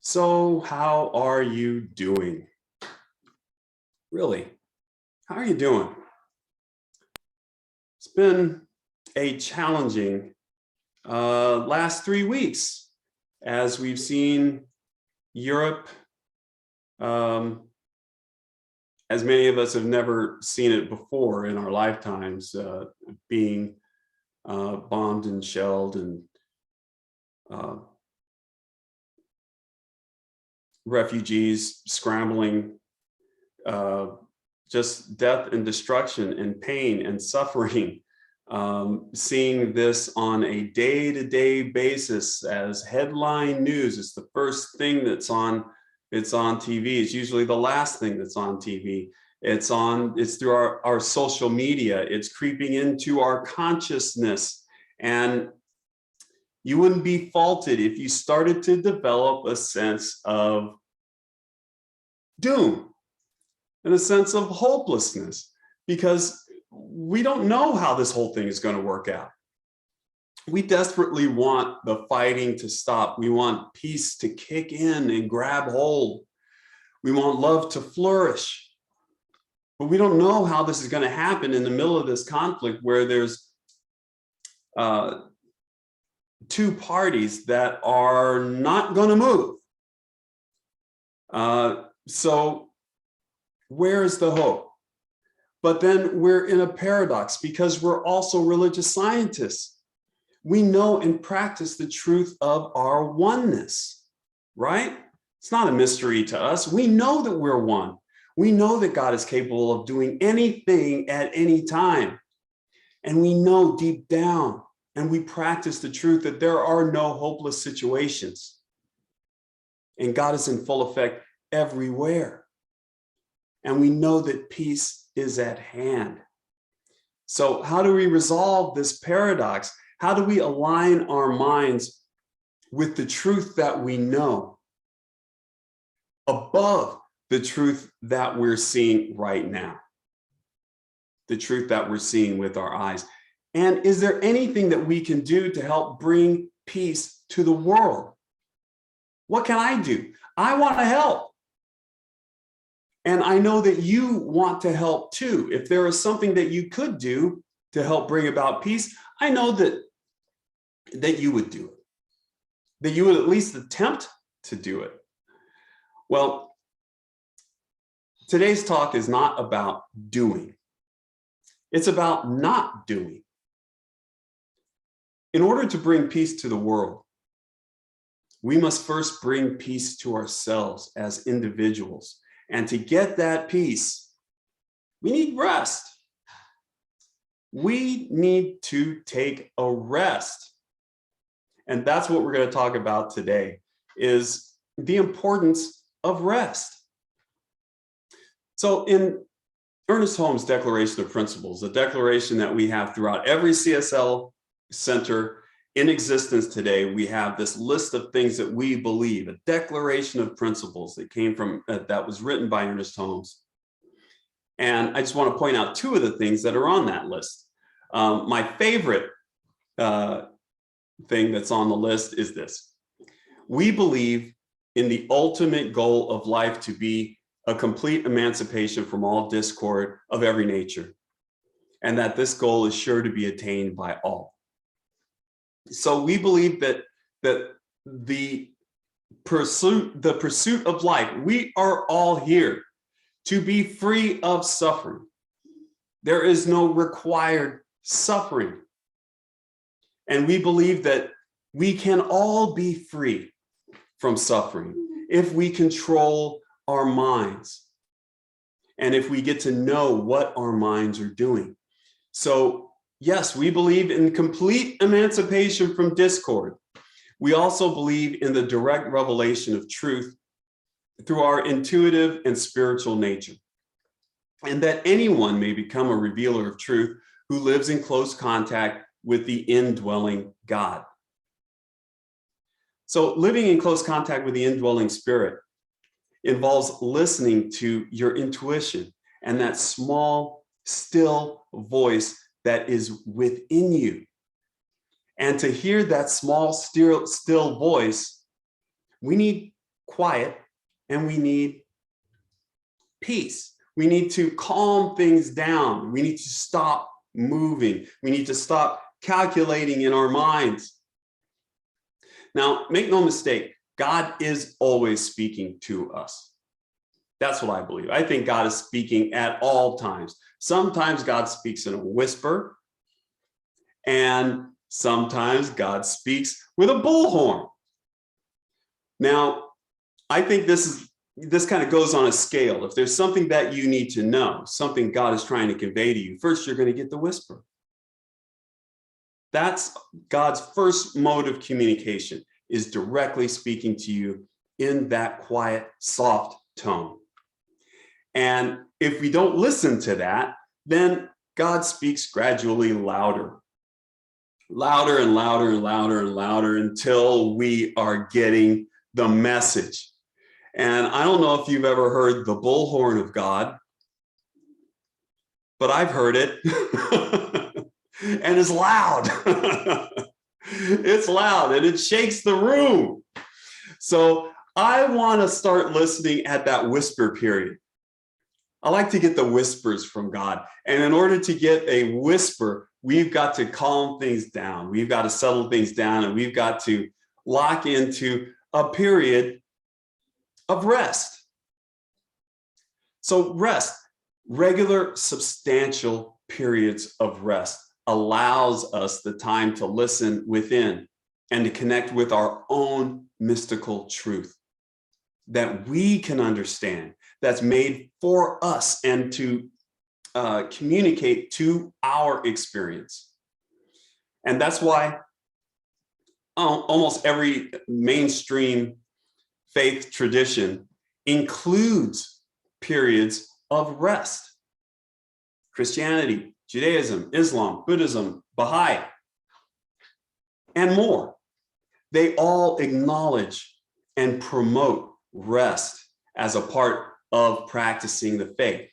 So, how are you doing? Really, how are you doing? It's been a challenging last 3 weeks as we've seen Europe, um, as many of us have never seen it before in our lifetimes, being bombed and shelled and uh, refugees scrambling, uh, just death and destruction and pain and suffering. Seeing this on a day-to-day basis as headline news. It's the first thing that's on. It's on TV. It's usually the last thing that's on TV. It's through our social media. It's creeping into our consciousness. And you wouldn't be faulted if you started to develop a sense of doom and a sense of hopelessness, because we don't know how this whole thing is going to work out. We desperately want the fighting to stop. We want peace to kick in and grab hold. We want love to flourish. But we don't know how this is going to happen in the middle of this conflict where there's two parties that are not going to move. So where is the hope? But then we're in a paradox because we're also religious scientists. We know and practice the truth of our oneness, right? It's not a mystery to us. We know that we're one. We know that God is capable of doing anything at any time. And we know deep down, and we practice the truth that there are no hopeless situations. And God is in full effect everywhere. And we know that peace is at hand. So how do we resolve this paradox? How do we align our minds with the truth that we know above the truth that we're seeing right now? The truth that we're seeing with our eyes. And is there anything that we can do to help bring peace to the world? What can I do? I want to help. And I know that you want to help too. If there is something that you could do to help bring about peace, I know that you would do it, that you would at least attempt to do it. Well, today's talk is not about doing. It's about not doing. In order to bring peace to the world, we must first bring peace to ourselves as individuals. And to get that peace, we need rest. We need to take a rest. And that's what we're going to talk about today, is the importance of rest. So in Ernest Holmes' Declaration of Principles, the declaration that we have throughout every CSL center in existence today, we have this list of things that we believe, a declaration of principles that came from, that was written by Ernest Holmes. And I just want to point out two of the things that are on that list. My favorite thing that's on the list is this. We believe in the ultimate goal of life to be a complete emancipation from all discord of every nature, and that this goal is sure to be attained by all. So we believe that the pursuit of life, we are all here to be free of suffering. There is no required suffering. And we believe that we can all be free from suffering if we control our minds and if we get to know what our minds are doing. So yes, we believe in complete emancipation from discord. We also believe in the direct revelation of truth through our intuitive and spiritual nature, and that anyone may become a revealer of truth who lives in close contact with the indwelling God. So living in close contact with the indwelling spirit involves listening to your intuition and that small, still voice that is within you. And to hear that small, still voice, we need quiet, and we need peace. We need to calm things down. We need to stop moving. We need to stop calculating in our minds. Now, make no mistake, God is always speaking to us. That's what I believe. I think God is speaking at all times. Sometimes God speaks in a whisper, and sometimes God speaks with a bullhorn. Now, I think this kind of goes on a scale. If there's something that you need to know, something God is trying to convey to you, first you're going to get the whisper. That's God's first mode of communication, is directly speaking to you in that quiet, soft tone. And if we don't listen to that, then God speaks gradually louder. Louder and louder and louder and louder until we are getting the message. And I don't know if you've ever heard the bullhorn of God, but I've heard it. And it's loud. It's loud and it shakes the room. So I want to start listening at that whisper period. I like to get the whispers from God. And in order to get a whisper, we've got to calm things down. We've got to settle things down, and we've got to lock into a period of rest. So rest, regular, substantial periods of rest, allows us the time to listen within and to connect with our own mystical truth that we can understand, that's made for us, and to communicate to our experience. And that's why almost every mainstream faith tradition includes periods of rest. Christianity, Judaism, Islam, Buddhism, Baha'i, and more. They all acknowledge and promote rest as a part of practicing the faith.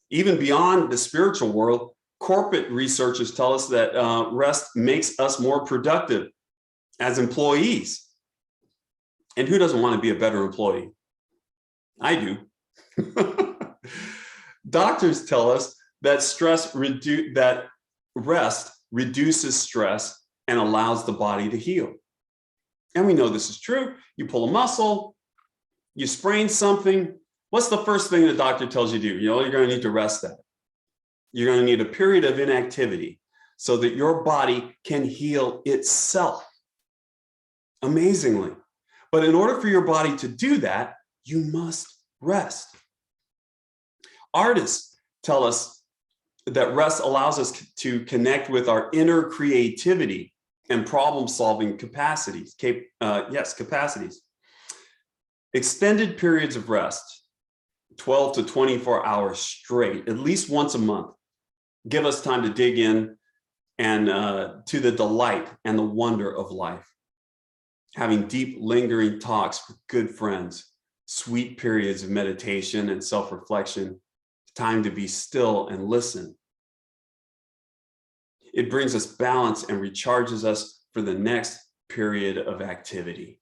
Even beyond the spiritual world, corporate researchers tell us that rest makes us more productive as employees. And who doesn't want to be a better employee? I do. Doctors tell us that that rest reduces stress and allows the body to heal. And we know this is true. You pull a muscle, you sprain something. What's the first thing the doctor tells you to do? You're going to need to rest that. You're going to need a period of inactivity so that your body can heal itself. Amazingly. But in order for your body to do that, you must rest. Artists tell us that rest allows us to connect with our inner creativity and problem-solving capacities. Capacities. Extended periods of rest, 12 to 24 hours straight, at least once a month, give us time to dig in and to the delight and the wonder of life. Having deep, lingering talks with good friends, sweet periods of meditation and self-reflection, time to be still and listen. It brings us balance and recharges us for the next period of activity.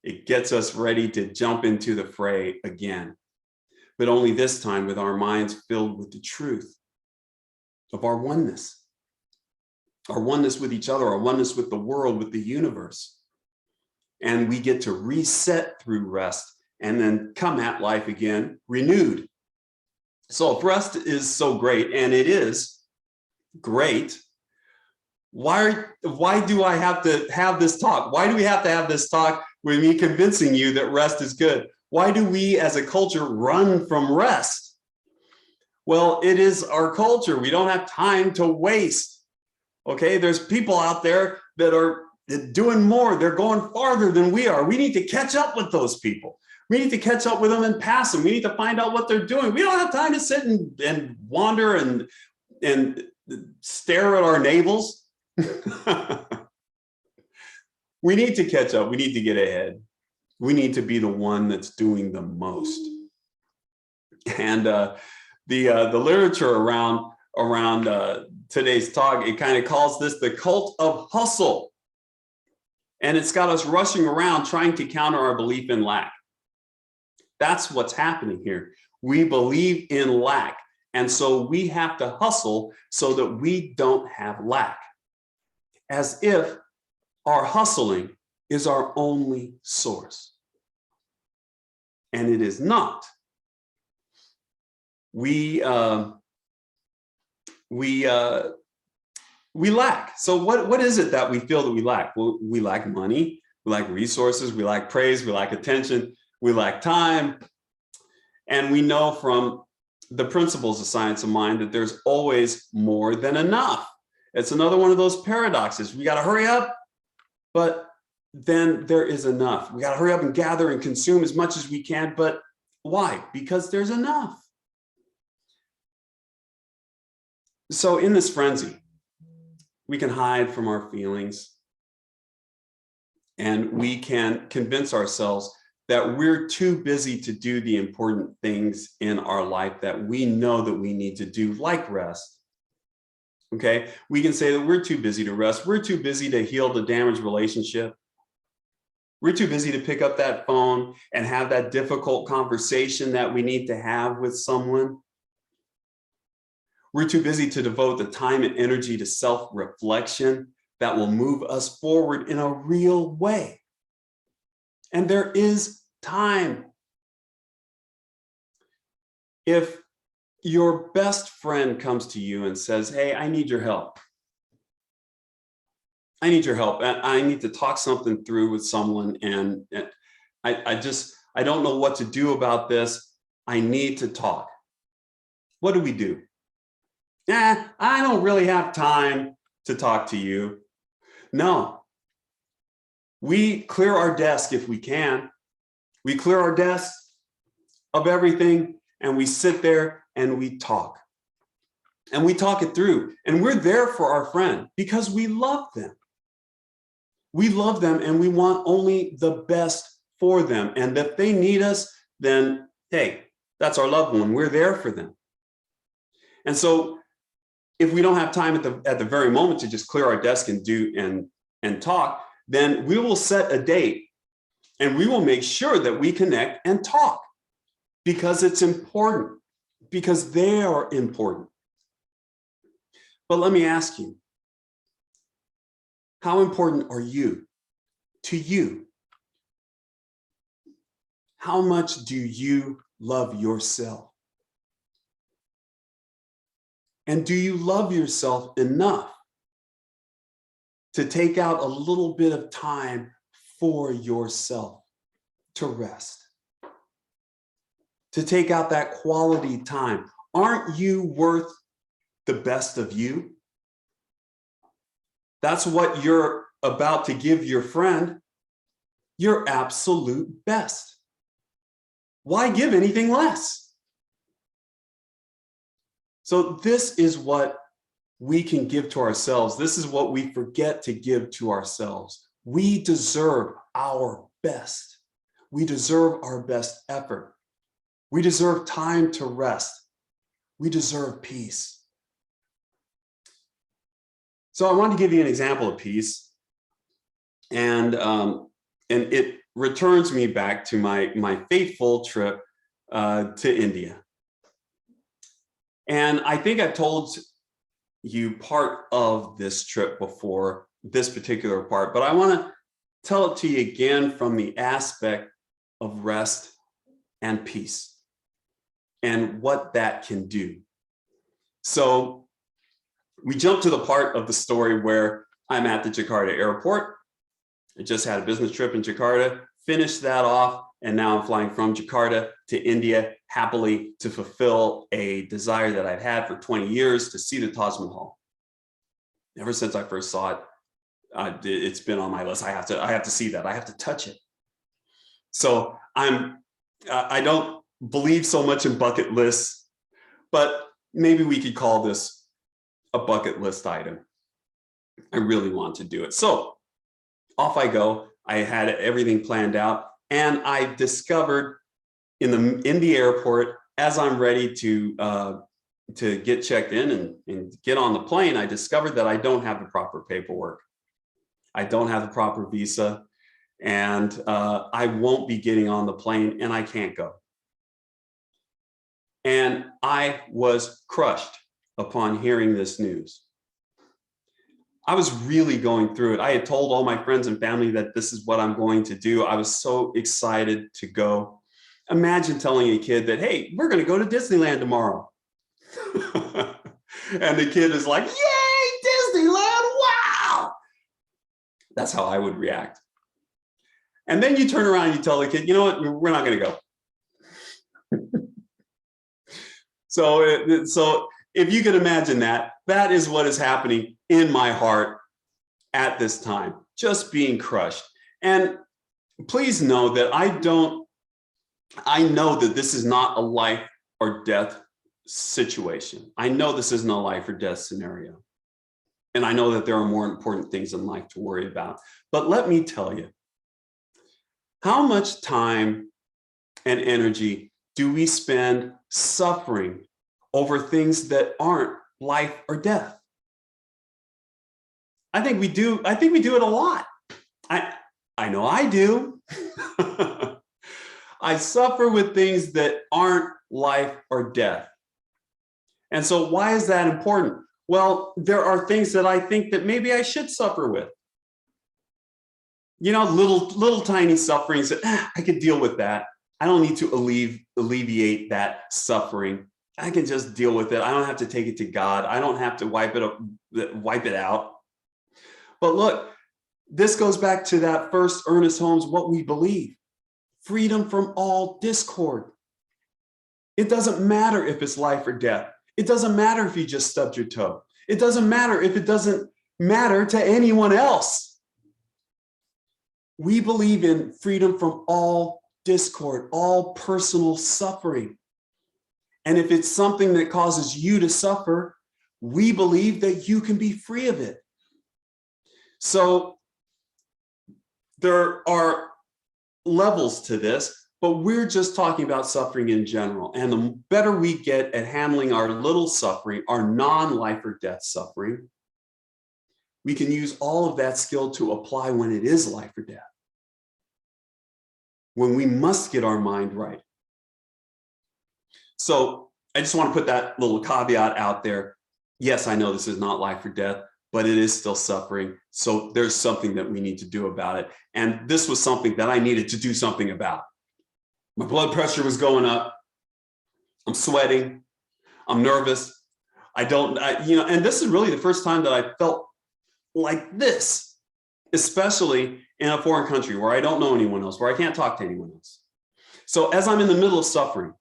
It gets us ready to jump into the fray again, but only this time with our minds filled with the truth of our oneness with each other, our oneness with the world, with the universe. And we get to reset through rest and then come at life again renewed. So if rest is so great, and it is great, why do I have to have this talk? Why do we have to have this talk with me convincing you that rest is good? Why do we as a culture run from rest? Well, it is our culture. We don't have time to waste. Okay, there's people out there that are doing more. They're going farther than we are. We need to catch up with those people. We need to catch up with them and pass them. We need to find out what they're doing. We don't have time to sit and wander and stare at our navels. We need to catch up. We need to get ahead. We need to be the one that's doing the most. And the literature around today's talk, it kind of calls this the cult of hustle. And it's got us rushing around trying to counter our belief in lack. That's what's happening here. We believe in lack. And so we have to hustle so that we don't have lack. As if our hustling is our only source. And it is not. We lack. So what is it that we feel that we lack? Well, we lack money, we lack resources, we lack praise, we lack attention, we lack time. And we know from the principles of science of mind that there's always more than enough. It's another one of those paradoxes. We got to hurry up, but then there is enough. We got to hurry up and gather and consume as much as we can, but why? Because there's enough. So in this frenzy, we can hide from our feelings and we can convince ourselves that we're too busy to do the important things in our life that we know that we need to do, like rest. Okay, we can say that we're too busy to rest. We're too busy to heal the damaged relationship. We're too busy to pick up that phone and have that difficult conversation that we need to have with someone. We're too busy to devote the time and energy to self-reflection that will move us forward in a real way. And there is time. If your best friend comes to you and says, hey, I need your help. I need your help. I need to talk something through with someone. And I don't know what to do about this. I need to talk. What do? Yeah, I don't really have time to talk to you. No. We clear our desk if we can. We clear our desk of everything and we sit there and we talk. And we talk it through. And we're there for our friend because we love them. We love them and we want only the best for them. And if they need us, then hey, that's our loved one. We're there for them. And so if we don't have time at the very moment to just clear our desk and talk, then we will set a date and we will make sure that we connect and talk because it's important, because they are important. But let me ask you, how important are you to you? How much do you love yourself? And do you love yourself enough to take out a little bit of time for yourself to rest, to take out that quality time? Aren't you worth the best of you? That's what you're about to give your friend, your absolute best. Why give anything less? So this is what we can give to ourselves. This is what we forget to give to ourselves. We deserve our best. We deserve our best effort. We deserve time to rest. We deserve peace. So I want to give you an example of peace. And it returns me back to my fateful trip to India. And I think I've told you part of this trip before, this particular part, but I want to tell it to you again from the aspect of rest and peace and what that can do. So we jump to the part of the story where I'm at the Jakarta airport. I just had a business trip in Jakarta, finished that off, and now I'm flying from Jakarta to India happily to fulfill a desire that I've had for 20 years to see the Taj Mahal. Ever since I first saw it, it's been on my list. I have to see that. I have to touch it. So I don't believe so much in bucket lists, but maybe we could call this a bucket list item. I really want to do it. So off I go. I had everything planned out, and I discovered in the airport, as I'm ready to get checked in and get on the plane, I discovered that I don't have the proper paperwork. I don't have the proper visa, and I won't be getting on the plane, and I can't go. And I was crushed upon hearing this news. I was really going through it. I had told all my friends and family that this is what I'm going to do. I was so excited to go. Imagine telling a kid that, hey, we're going to go to Disneyland tomorrow. And the kid is like, yay, Disneyland, wow. That's how I would react. And then you turn around and you tell the kid, you know what, we're not going to go. So if you can imagine that, that is what is happening in my heart at this time, just being crushed. And please know that I know that this is not a life or death situation. I know this isn't a life or death scenario. And I know that there are more important things in life to worry about. But let me tell you, how much time and energy do we spend suffering over things that aren't life or death? I think we do it a lot. I know I do. I suffer with things that aren't life or death. And so why is that important? Well, there are things that I think that maybe I should suffer with. You know, little tiny sufferings that I could deal with that. I don't need to alleviate that suffering. I can just deal with it. I don't have to take it to God. I don't have to wipe it out. But look, this goes back to that first Ernest Holmes, what we believe. Freedom from all discord. It doesn't matter if it's life or death. It doesn't matter if you just stubbed your toe. It doesn't matter if it doesn't matter to anyone else. We believe in freedom from all discord, all personal suffering. And if it's something that causes you to suffer, we believe that you can be free of it. So there are levels to this, but we're just talking about suffering in general. And the better we get at handling our little suffering, our non-life or death suffering, we can use all of that skill to apply when it is life or death, when we must get our mind right. So I just want to put that little caveat out there. Yes, I know this is not life or death, but it is still suffering. So there's something that we need to do about it. And this was something that I needed to do something about. My blood pressure was going up. I'm sweating. I'm nervous. And this is really the first time that I felt like this, especially in a foreign country where I don't know anyone else, where I can't talk to anyone else. So as I'm in the middle of suffering,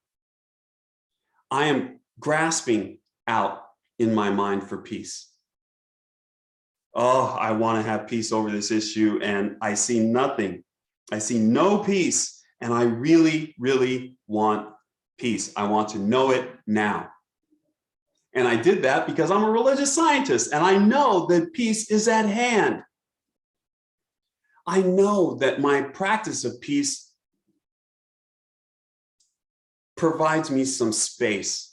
I am grasping out in my mind for peace. Oh, I want to have peace over this issue, and I see nothing. I see no peace, and I really, really want peace. I want to know it now. And I did that because I'm a religious scientist, and I know that peace is at hand. I know that my practice of peace provides me some space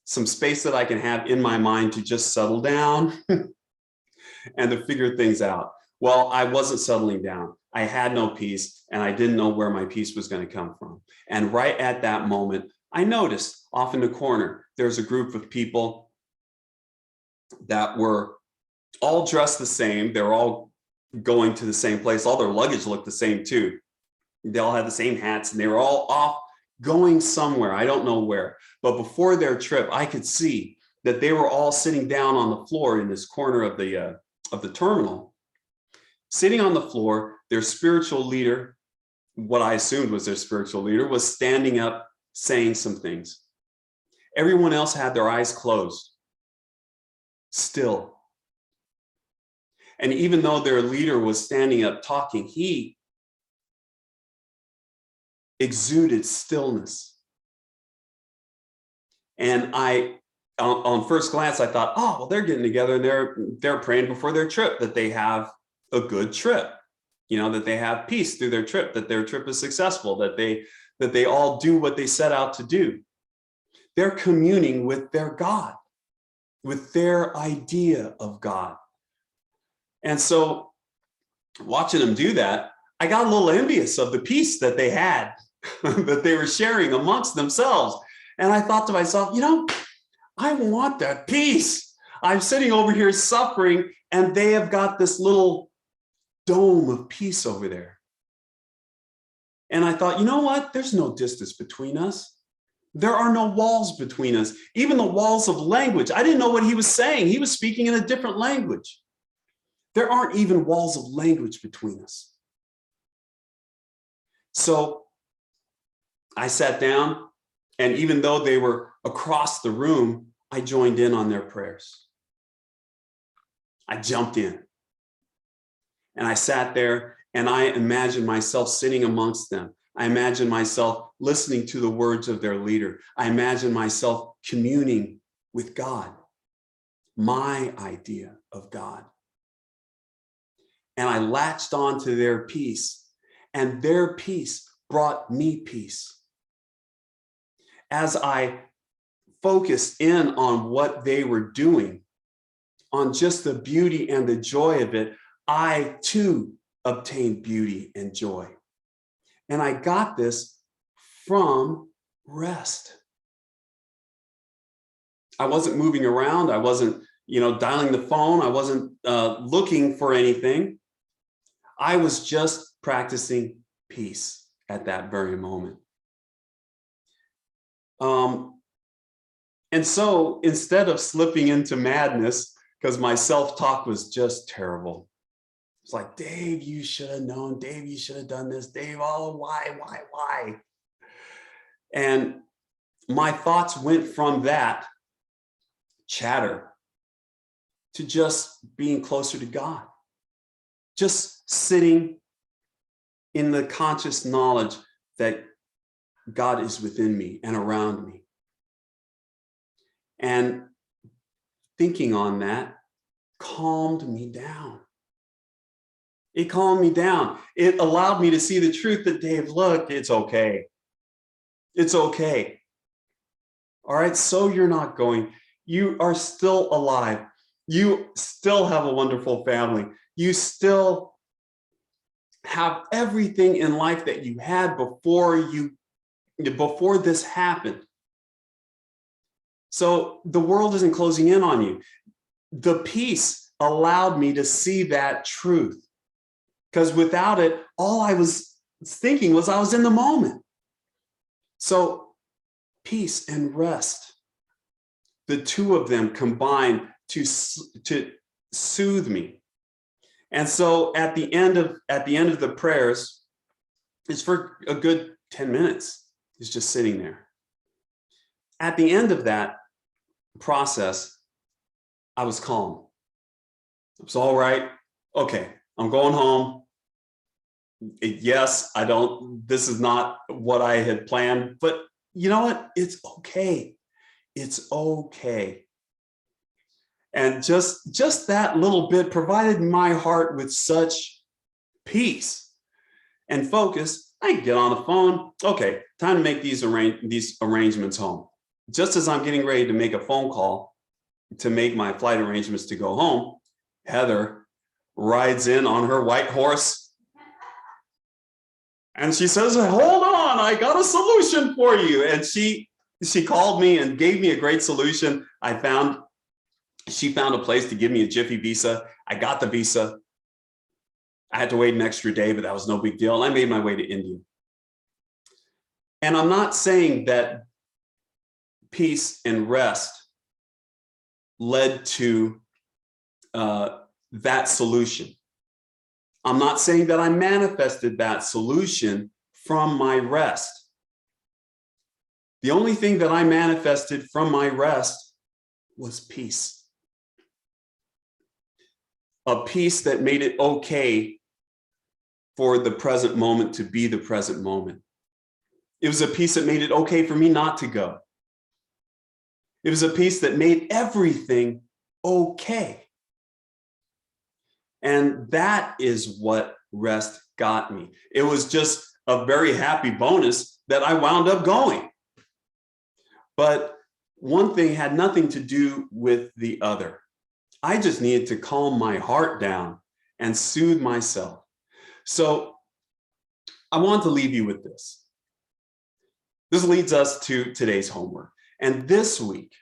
that I can have in my mind to just settle down and to figure things out. Well, I wasn't settling down. I had no peace, and I didn't know where my peace was going to come from. And right at that moment, I noticed off in the corner, there's a group of people that were all dressed the same. They were all going to the same place. All their luggage looked the same too. They all had the same hats, and they were all off going somewhere. I don't know where. But before their trip, I could see that they were all sitting down on the floor in this corner of the terminal. Sitting on the floor, their spiritual leader, what I assumed was their spiritual leader, was standing up saying some things. Everyone else had their eyes closed, still. And even though their leader was standing up talking, he exuded stillness. And on first glance, I thought, oh, well, they're getting together and they're praying before their trip that they have a good trip, that they have peace through their trip, that their trip is successful, that they all do what they set out to do. They're communing with their God, with their idea of God. And so watching them do that, I got a little envious of the peace that they had, that they were sharing amongst themselves. And I thought to myself, I want that peace. I'm sitting over here suffering, and they have got this little dome of peace over there. And I thought, you know what? There's no distance between us. There are no walls between us, even the walls of language. I didn't know what he was saying. He was speaking in a different language. There aren't even walls of language between us. So I sat down, and even though they were across the room, I joined in on their prayers. I jumped in, and I sat there, and I imagined myself sitting amongst them. I imagined myself listening to the words of their leader. I imagined myself communing with God, my idea of God. And I latched on to their peace, and their peace brought me peace. As I focused in on what they were doing, on just the beauty and the joy of it, I too obtained beauty and joy. And I got this from rest. I wasn't moving around. I wasn't, dialing the phone. I wasn't looking for anything. I was just practicing peace at that very moment. And so instead of slipping into madness, because my self-talk was just terrible, it's like, Dave, you should have known. Dave, you should have done this. Dave, oh, why? And my thoughts went from that chatter to just being closer to God, just sitting in the conscious knowledge that God is within me and around me. And thinking on that calmed me down. It calmed me down. It allowed me to see the truth that, Dave, look, it's okay. It's okay. All right, so you're not going. You are still alive. You still have a wonderful family. You still have everything in life that you had before this happened. So the world isn't closing in on you. The peace allowed me to see that truth. Because without it, all I was thinking was I was in the moment. So peace and rest, the two of them combined to soothe me. And so at the end of the prayers, it's for a good 10 minutes. It's just sitting there. At the end of that process, I was calm. It was all right. Okay, I'm going home. Yes, this is not what I had planned, but you know what? It's okay. It's okay. And just that little bit provided my heart with such peace and focus. I get on the phone. Okay, time to make these arrangements home. Just as I'm getting ready to make a phone call to make my flight arrangements to go home, Heather rides in on her white horse. And she says, hold on, I got a solution for you. And she called me and gave me a great solution. She found a place to give me a Jiffy visa. I got the visa. I had to wait an extra day, but that was no big deal. And I made my way to India. And I'm not saying that peace and rest led to that solution. I'm not saying that I manifested that solution from my rest. The only thing that I manifested from my rest was peace. A peace that made it okay for the present moment to be the present moment. It was a peace that made it okay for me not to go. It was a peace that made everything okay. And that is what rest got me. It was just a very happy bonus that I wound up going. But one thing had nothing to do with the other. I just needed to calm my heart down and soothe myself. So I want to leave you with this. This leads us to today's homework. And this week,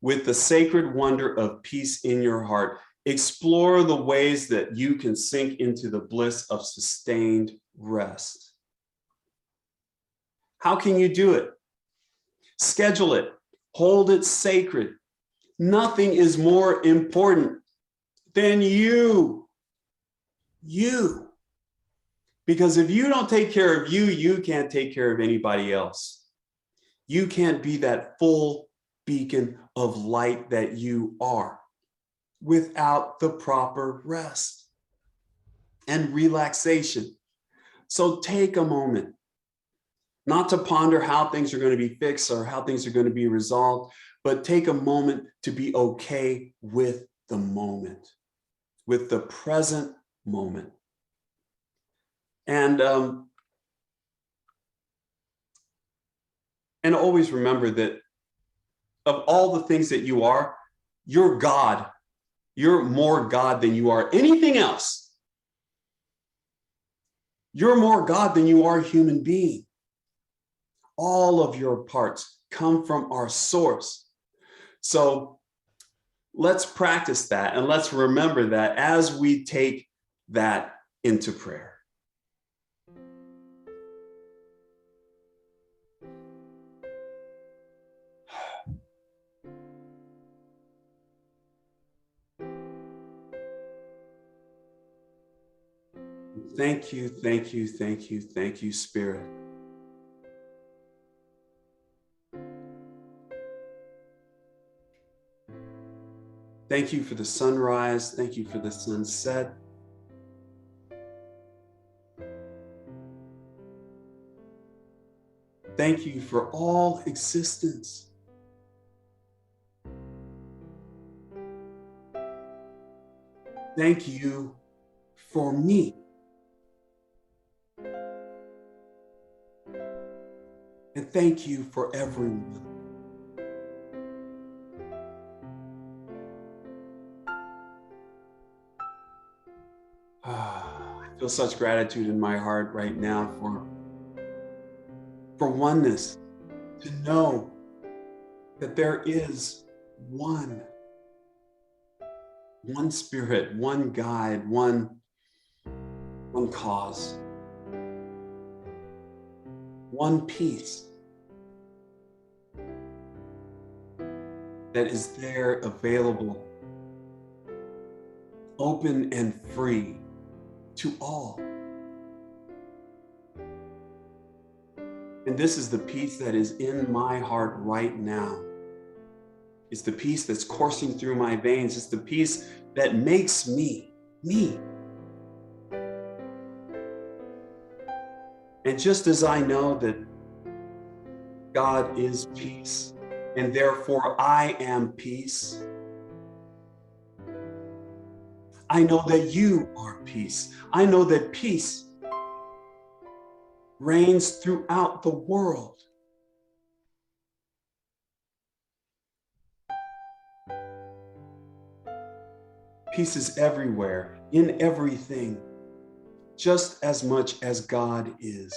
with the sacred wonder of peace in your heart, explore the ways that you can sink into the bliss of sustained rest. How can you do it? Schedule it. Hold it sacred. Nothing is more important than you. You. Because if you don't take care of you, you can't take care of anybody else. You can't be that full beacon of light that you are without the proper rest and relaxation. So take a moment, not to ponder how things are going to be fixed or how things are going to be resolved, but take a moment to be okay with the moment, with the present moment. And always remember that of all the things that you are, you're God. You're more God than you are anything else. You're more God than you are human being. All of your parts come from our source. So let's practice that and let's remember that as we take that into prayer. Thank you, thank you, thank you, thank you, Spirit. Thank you for the sunrise. Thank you for the sunset. Thank you for all existence. Thank you for me. And thank you for everyone. I feel such gratitude in my heart right now for oneness, to know that there is one spirit, one guide, one cause, one peace that is there available, open and free to all. And this is the peace that is in my heart right now. It's the peace that's coursing through my veins. It's the peace that makes me, me. And just as I know that God is peace, and therefore I am peace, I know that you are peace. I know that peace reigns throughout the world. Peace is everywhere, in everything, just as much as God is.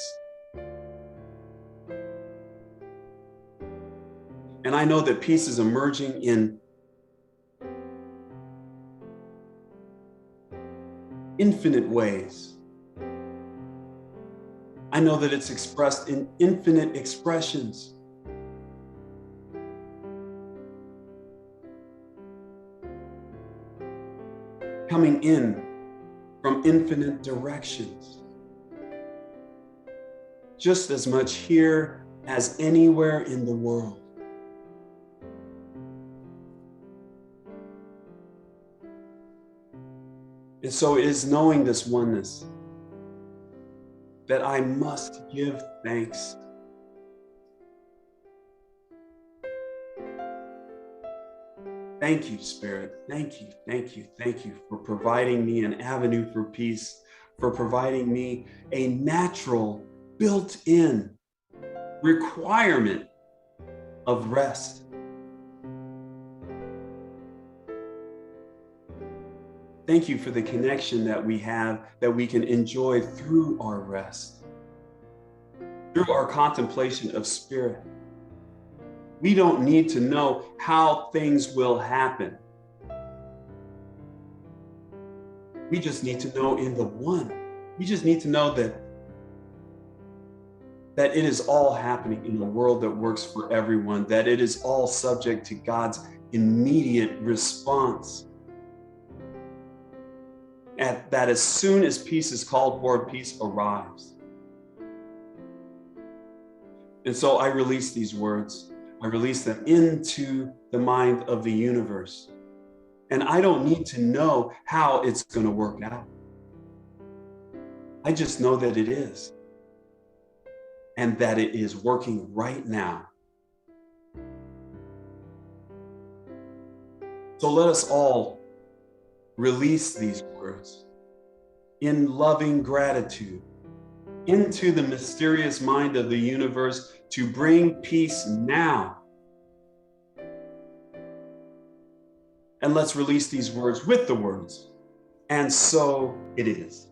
And I know that peace is emerging in infinite ways. I know that it's expressed in infinite expressions. Coming in from infinite directions. Just as much here as anywhere in the world. And so it is knowing this oneness that I must give thanks. Thank you, Spirit. Thank you, thank you, thank you for providing me an avenue for peace, for providing me a natural, built-in requirement of rest. Thank you for the connection that we have, that we can enjoy through our rest, through our contemplation of spirit. We don't need to know how things will happen. We just need to know in the one. We just need to know that it is all happening in a world that works for everyone, that it is all subject to God's immediate response. That as soon as peace is called for, peace arrives. And so I release these words. I release them into the mind of the universe. And I don't need to know how it's going to work out. I just know that it is. And that it is working right now. So let us all release these words in loving gratitude into the mysterious mind of the universe to bring peace now. And let's release these words with the words, and so it is.